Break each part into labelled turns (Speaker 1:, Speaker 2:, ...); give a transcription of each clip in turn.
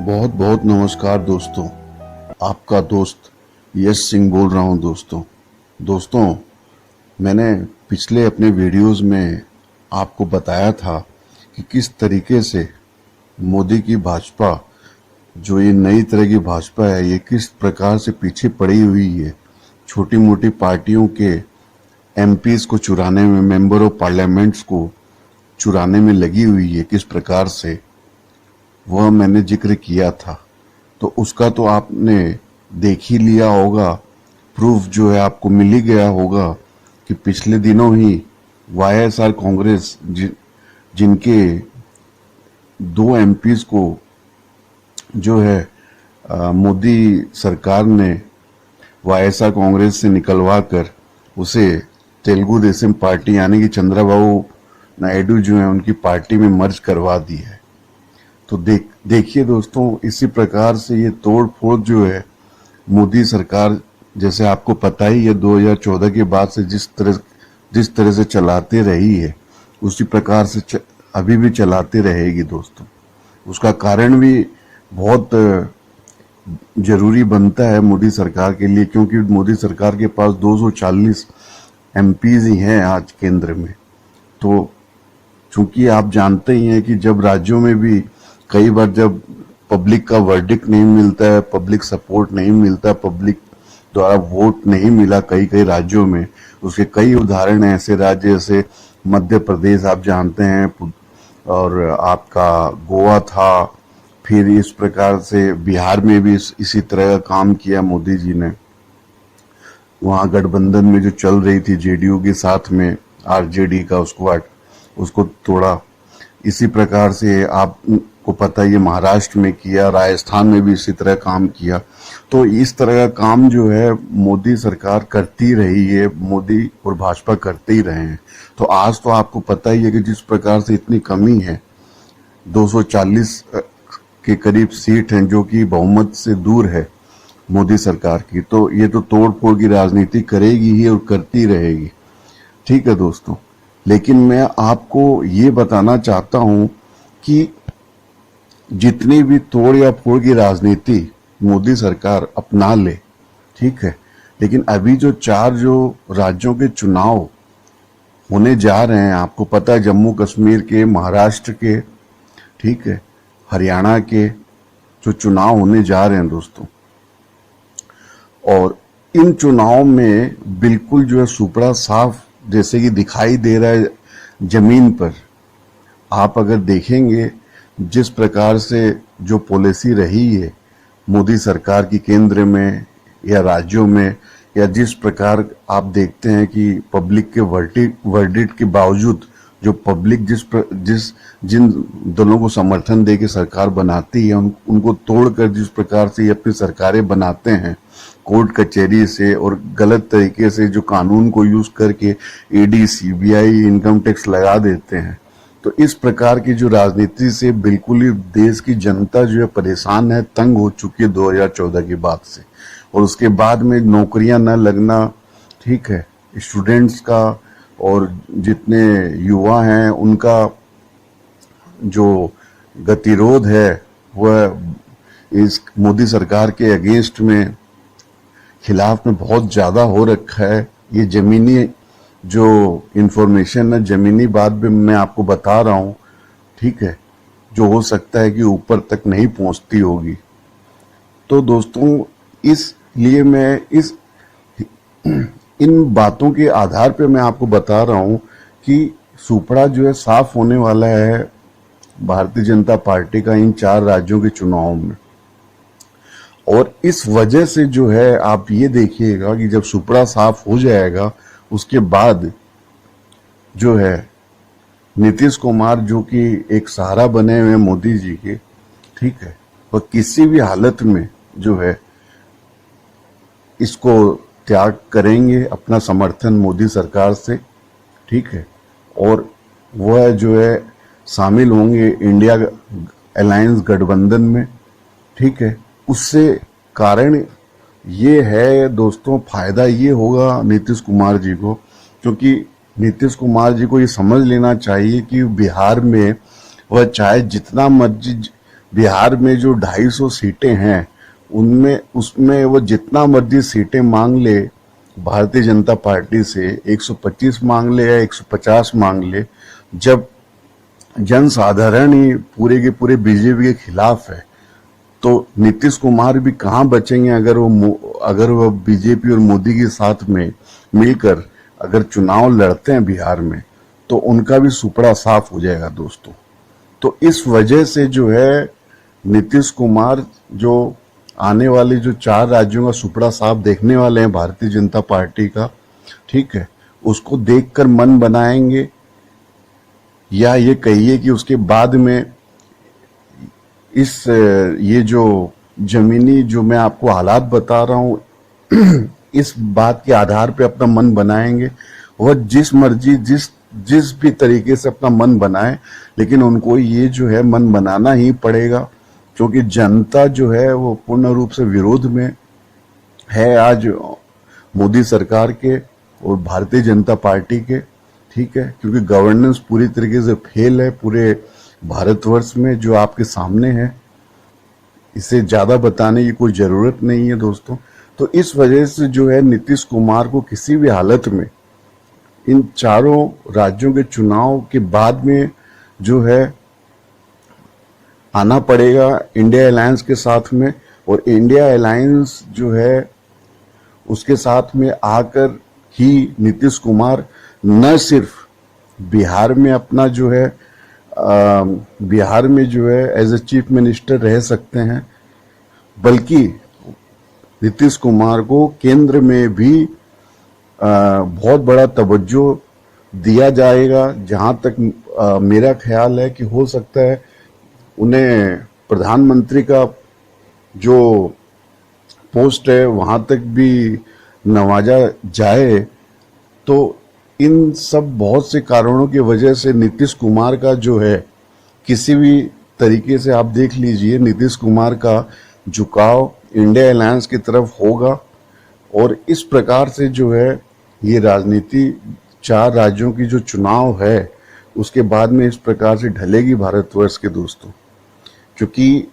Speaker 1: बहुत बहुत नमस्कार दोस्तों। आपका दोस्त यश सिंह बोल रहा हूं। दोस्तों, मैंने पिछले अपने वीडियोस में आपको बताया था कि किस तरीके से मोदी की भाजपा, जो ये नई तरह की भाजपा है, ये किस प्रकार से पीछे पड़ी हुई है। छोटी मोटी पार्टियों के एमपीज को चुराने में, मेंबर ऑफ पार्लियामेंट्स को चुराने में लगी हुई है। किस प्रकार से वह मैंने जिक्र किया था, तो उसका तो आपने देख ही लिया होगा। प्रूफ जो है आपको मिल ही गया होगा कि पिछले दिनों ही वाईएसआर कांग्रेस जिनके 2 एमपीज को जो है मोदी सरकार ने वाईएसआर कांग्रेस से निकलवा कर उसे तेलुगु देशम पार्टी यानी कि चंद्रबाबू नायडू जो है उनकी पार्टी में मर्ज करवा दी है। तो देखिए दोस्तों, इसी प्रकार से ये तोड़ फोड़ जो है मोदी सरकार, जैसे आपको पता ही है 2014 के बाद से जिस तरह से चलाते रही है, उसी प्रकार से अभी भी चलाते रहेगी दोस्तों। उसका कारण भी बहुत जरूरी बनता है मोदी सरकार के लिए, क्योंकि मोदी सरकार के पास 240 एमपीज ही हैं आज केंद्र में। तो चूंकि आप जानते ही हैं कि जब राज्यों में भी कई बार जब पब्लिक का वर्डिक्ट नहीं मिलता है, पब्लिक सपोर्ट नहीं मिलता, पब्लिक द्वारा वोट नहीं मिला कई राज्यों में, उसके कई उदाहरण हैं। ऐसे राज्य जैसे मध्य प्रदेश आप जानते हैं, और आपका गोवा था, फिर इस प्रकार से बिहार में भी इसी तरह का काम किया मोदी जी ने। वहां गठबंधन में जो चल रही थी जेडीयू के साथ में आरजेडी का उसको तोड़ा। इसी प्रकार से आपको पता है ये महाराष्ट्र में किया, राजस्थान में भी इसी तरह काम किया। तो इस तरह का काम जो है मोदी सरकार करती रही है, मोदी और भाजपा करते ही रहे हैं। तो आज तो आपको पता ही है कि जिस प्रकार से इतनी कमी है, 240 के करीब सीट हैं जो कि बहुमत से दूर है मोदी सरकार की। तो ये तो तोड़ फोड़ की राजनीति करेगी ही और करती रहेगी। ठीक है दोस्तों, लेकिन मैं आपको ये बताना चाहता हूं कि जितनी भी तोड़ या फोड़ की राजनीति मोदी सरकार अपना ले, ठीक है, लेकिन अभी जो 4 राज्यों के चुनाव होने जा रहे हैं, आपको पता है जम्मू कश्मीर के, महाराष्ट्र के, ठीक है, हरियाणा के जो चुनाव होने जा रहे हैं दोस्तों, और इन चुनाव में बिल्कुल जो है सुपड़ा साफ जैसे कि दिखाई दे रहा है जमीन पर। आप अगर देखेंगे जिस प्रकार से जो पॉलिसी रही है मोदी सरकार की केंद्र में या राज्यों में, या जिस प्रकार आप देखते हैं कि पब्लिक के वर्डिक्ट के बावजूद जो पब्लिक जिन दलों को समर्थन दे के सरकार बनाती है, उनको तोड़कर जिस प्रकार से ये अपनी सरकारें बनाते हैं कोर्ट कचहरी से, और गलत तरीके से जो कानून को यूज करके ईडी, सीबीआई, इनकम टैक्स लगा देते हैं। तो इस प्रकार की जो राजनीति से बिल्कुल ही देश की जनता जो है परेशान है, तंग हो चुकी है 2014 के बाद से। और उसके बाद में नौकरियां न लगना, ठीक है, स्टूडेंट्स का और जितने युवा हैं उनका जो गतिरोध है वह इस मोदी सरकार के अगेंस्ट में, खिलाफ में बहुत ज्यादा हो रखा है। ये जमीनी जो इंफॉर्मेशन है, जमीनी बात भी मैं आपको बता रहा हूं, ठीक है, जो हो सकता है कि ऊपर तक नहीं पहुंचती होगी। तो दोस्तों, इसलिए मैं इन बातों के आधार पे मैं आपको बता रहा हूं कि सुपड़ा जो है साफ होने वाला है भारतीय जनता पार्टी का इन 4 राज्यों के चुनाव में। और इस वजह से जो है आप ये देखिएगा कि जब सुपड़ा साफ हो जाएगा, उसके बाद जो है नीतीश कुमार, जो कि एक सहारा बने हुए मोदी जी के, ठीक है, वह किसी भी हालत में जो है इसको त्याग करेंगे, अपना समर्थन मोदी सरकार से, ठीक है, और वह जो है शामिल होंगे इंडिया अलायंस गठबंधन में, ठीक है। उससे कारण ये है दोस्तों, फायदा ये होगा नीतीश कुमार जी को, क्योंकि नीतीश कुमार जी को ये समझ लेना चाहिए कि बिहार में वह चाहे जितना मर्जी बिहार में जो 250 सीटें हैं उनमें उसमें वो जितना मर्जी सीटें मांग ले भारतीय जनता पार्टी से, 125 मांग ले या 150 मांग ले, जब जन साधारण ही पूरे के पूरे बीजेपी के खिलाफ है तो नीतीश कुमार भी कहां बचेंगे अगर वो बीजेपी और मोदी के साथ में मिलकर अगर चुनाव लड़ते हैं बिहार में तो उनका भी सुपड़ा साफ हो जाएगा दोस्तों। तो इस वजह से जो है नीतीश कुमार जो आने वाले जो 4 राज्यों का सुपड़ा साफ देखने वाले हैं भारतीय जनता पार्टी का, ठीक है, उसको देखकर मन बनाएंगे या ये कहिए कि उसके बाद में ये जो जमीनी जो मैं आपको हालात बता रहा हूं इस बात के आधार पे अपना मन बनाएंगे। वह जिस मर्जी जिस भी तरीके से अपना मन बनाए, लेकिन उनको ये जो है मन बनाना ही पड़ेगा क्योंकि जनता जो है वो पूर्ण रूप से विरोध में है आज मोदी सरकार के और भारतीय जनता पार्टी के, ठीक है, क्योंकि गवर्नेंस पूरी तरीके से फेल है पूरे भारतवर्ष में जो आपके सामने है। इसे ज्यादा बताने की कोई जरूरत नहीं है दोस्तों। तो इस वजह से जो है नीतीश कुमार को किसी भी हालत में इन चारों राज्यों के चुनाव के बाद में जो है आना पड़ेगा इंडिया अलायंस के साथ में, और इंडिया अलायंस जो है उसके साथ में आकर ही नीतीश कुमार न सिर्फ बिहार में अपना जो है बिहार में जो है एज ए चीफ मिनिस्टर रह सकते हैं, बल्कि नीतीश कुमार को केंद्र में भी बहुत बड़ा तवज्जो दिया जाएगा। जहां तक मेरा ख्याल है कि हो सकता है उन्हें प्रधानमंत्री का जो पोस्ट है वहां तक भी नवाजा जाए। तो इन सब बहुत से कारणों की वजह से नीतीश कुमार का जो है किसी भी तरीके से आप देख लीजिए नीतीश कुमार का झुकाव इंडिया अलायंस की तरफ होगा, और इस प्रकार से जो है ये राजनीति 4 राज्यों की जो चुनाव है उसके बाद में इस प्रकार से ढलेगी भारतवर्ष के दोस्तों। क्योंकि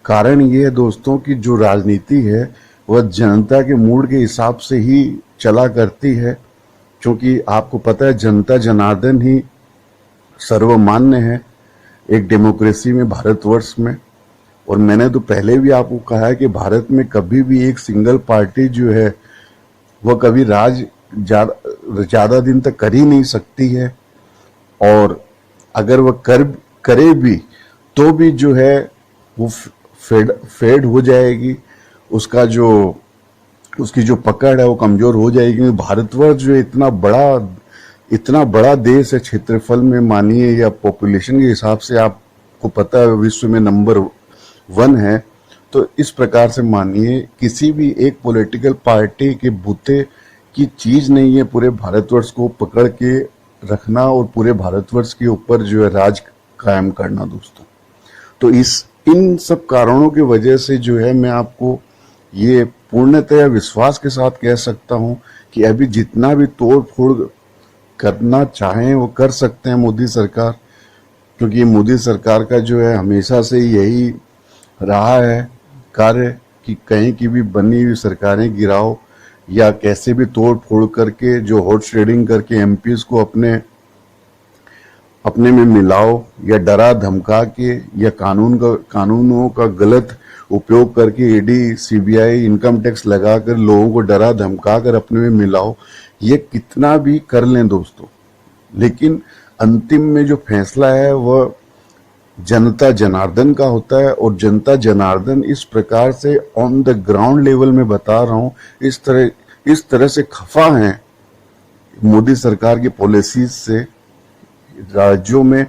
Speaker 1: कारण ये है दोस्तों कि जो राजनीति है वह जनता के मूड के हिसाब से ही चला करती है, क्योंकि आपको पता है जनता जनार्दन ही सर्वमान्य है एक डेमोक्रेसी में भारतवर्ष में। और मैंने तो पहले भी आपको कहा है कि भारत में कभी भी एक सिंगल पार्टी जो है वह कभी राज ज्यादा दिन तक कर ही नहीं सकती है, और अगर वह करे भी तो भी जो है वो फेड हो जाएगी, उसकी जो पकड़ है वो कमजोर हो जाएगी। भारतवर्ष जो इतना बड़ा देश है क्षेत्रफल में मानिए या पॉपुलेशन के हिसाब से आपको पता है विश्व में नंबर 1 है। तो इस प्रकार से मानिए किसी भी एक पॉलिटिकल पार्टी के बूते की चीज नहीं है पूरे भारतवर्ष को पकड़ के रखना और पूरे भारतवर्ष के ऊपर जो है राज कायम करना दोस्तों। तो इन सब कारणों की वजह से जो है मैं आपको ये पूर्णतया विश्वास के साथ कह सकता हूं कि अभी जितना भी तोड़ फोड़ करना चाहें वो कर सकते हैं मोदी सरकार, क्योंकि मोदी सरकार का जो है हमेशा से यही रहा है कार्य कि कहीं की भी बनी हुई सरकारें गिराओ या कैसे भी तोड़ फोड़ करके जो हॉर्स ट्रेडिंग करके एमपीज को अपने में मिलाओ या डरा धमका के या कानूनों का गलत उपयोग करके ईडी सीबीआई इनकम टैक्स लगाकर लोगों को डरा धमका कर अपने में मिलाओ। ये कितना भी कर लें दोस्तों, लेकिन अंतिम में जो फैसला है वह जनता जनार्दन का होता है, और जनता जनार्दन इस प्रकार से ऑन द ग्राउंड लेवल में बता रहा हूं इस तरह से खफा हैं मोदी सरकार की पॉलिसीज से। राज्यों में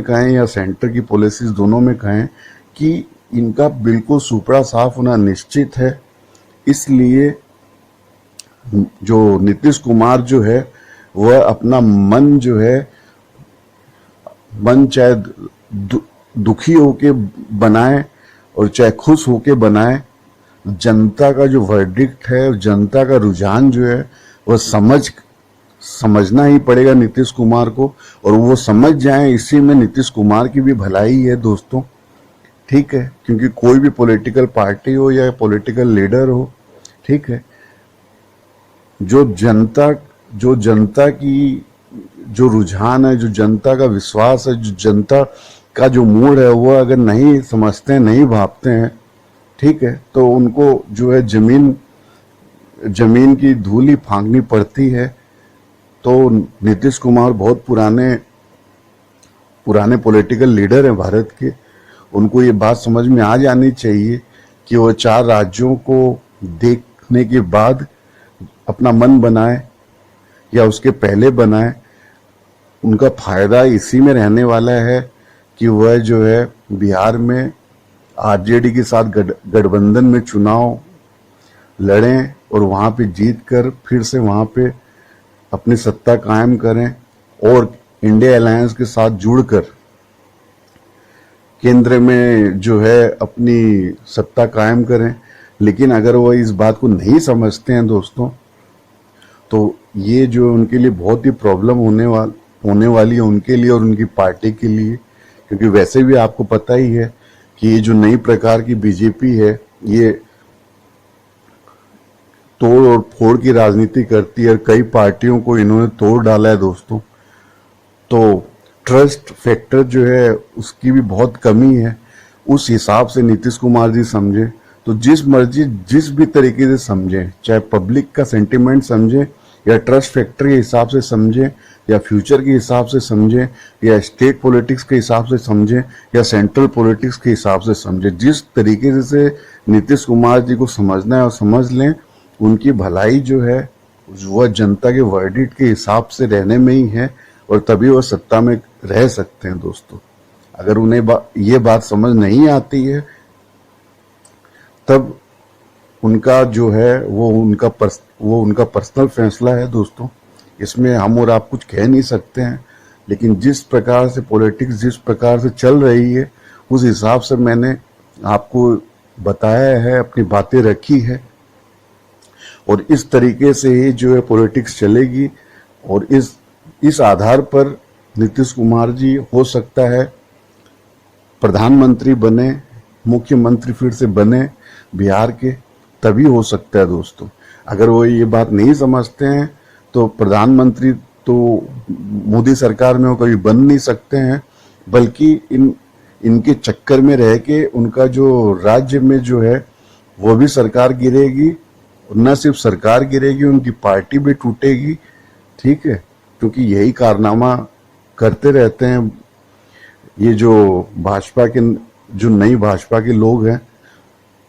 Speaker 1: कहें या सेंटर की पॉलिसीज दोनों में कहें कि इनका बिल्कुल सुपड़ा साफ होना निश्चित है। इसलिए जो नीतीश कुमार जो है वह अपना मन चाहे दुखी होके बनाए और चाहे खुश होके बनाए, जनता का जो वर्डिक्ट है, जनता का रुझान जो है वह समझना ही पड़ेगा नीतीश कुमार को, और वो समझ जाएं। इसी में नीतीश कुमार की भी भलाई है दोस्तों। ठीक है, क्योंकि कोई भी पॉलिटिकल पार्टी हो या पॉलिटिकल लीडर हो, ठीक है, जो जनता की जो रुझान है, जो जनता का विश्वास है, जो जनता का जो मूड है, वो अगर नहीं समझते हैं, नहीं भापते हैं, ठीक है, तो उनको जो है जमीन की धूली फांकनी पड़ती है। तो नीतीश कुमार बहुत पुराने पॉलिटिकल लीडर हैं भारत के। उनको ये बात समझ में आ जानी चाहिए कि वो 4 राज्यों को देखने के बाद अपना मन बनाए या उसके पहले बनाए। उनका फायदा इसी में रहने वाला है कि वह जो है बिहार में आरजेडी के साथ गठबंधन में चुनाव लड़ें और वहां पे जीत कर फिर से वहां पे अपनी सत्ता कायम करें और इंडिया अलायंस के साथ जुड़कर केंद्र में जो है अपनी सत्ता कायम करें। लेकिन अगर वो इस बात को नहीं समझते हैं दोस्तों, तो ये जो उनके लिए बहुत ही प्रॉब्लम होने वाली है, उनके लिए और उनकी पार्टी के लिए। क्योंकि वैसे भी आपको पता ही है कि ये जो नई प्रकार की बीजेपी है, ये तोड़ और फोड़ की राजनीति करती है और कई पार्टियों को इन्होंने तोड़ डाला है दोस्तों। तो ट्रस्ट फैक्टर जो है उसकी भी बहुत कमी है। उस हिसाब से नीतीश कुमार जी समझे तो जिस मर्जी जिस भी तरीके से समझे, चाहे पब्लिक का सेंटिमेंट समझे या ट्रस्ट फैक्टर के हिसाब से समझे या फ्यूचर के हिसाब से समझे या स्टेट पॉलिटिक्स के हिसाब से समझे या सेंट्रल पॉलिटिक्स के हिसाब से समझे, जिस तरीके से नीतीश कुमार जी को समझना है और समझ लें। उनकी भलाई जो है वह जनता के वर्डिक्ट के हिसाब से रहने में ही है और तभी वह सत्ता में रह सकते हैं दोस्तों। अगर उन्हें ये बात समझ नहीं आती है, तब उनका जो है वो उनका पर्सनल फैसला है दोस्तों। इसमें हम और आप कुछ कह नहीं सकते हैं। लेकिन जिस प्रकार से पॉलिटिक्स जिस प्रकार से चल रही है, उस हिसाब से मैंने आपको बताया है, अपनी बातें रखी है और इस तरीके से ही जो है पॉलिटिक्स चलेगी। और इस आधार पर नीतीश कुमार जी हो सकता है प्रधानमंत्री बने, मुख्यमंत्री फिर से बने बिहार के, तभी हो सकता है दोस्तों। अगर वो ये बात नहीं समझते हैं तो प्रधानमंत्री तो मोदी सरकार में वो कभी बन नहीं सकते हैं, बल्कि इनके चक्कर में रह के उनका जो राज्य में जो है वो भी सरकार गिरेगी। न सिर्फ सरकार गिरेगी, उनकी पार्टी भी टूटेगी, ठीक है, क्योंकि यही कारनामा करते रहते हैं ये जो नई भाजपा के लोग हैं।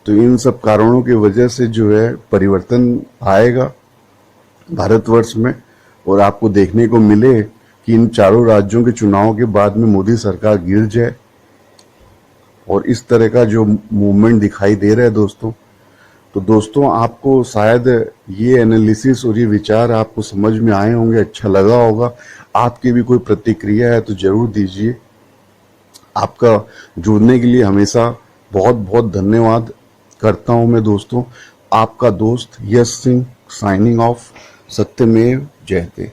Speaker 1: तो इन सब कारणों की वजह से जो है परिवर्तन आएगा भारतवर्ष में और आपको देखने को मिले कि इन चारों राज्यों के चुनाव के बाद में मोदी सरकार गिर जाए और इस तरह का जो मूवमेंट दिखाई दे रहा है दोस्तों। तो दोस्तों, आपको शायद ये एनालिसिस और ये विचार आपको समझ में आए होंगे, अच्छा लगा होगा। आपकी भी कोई प्रतिक्रिया है तो जरूर दीजिए। आपका जुड़ने के लिए हमेशा बहुत बहुत धन्यवाद करता हूं मैं दोस्तों। आपका दोस्त यश सिंह साइनिंग ऑफ। सत्यमेव जयते।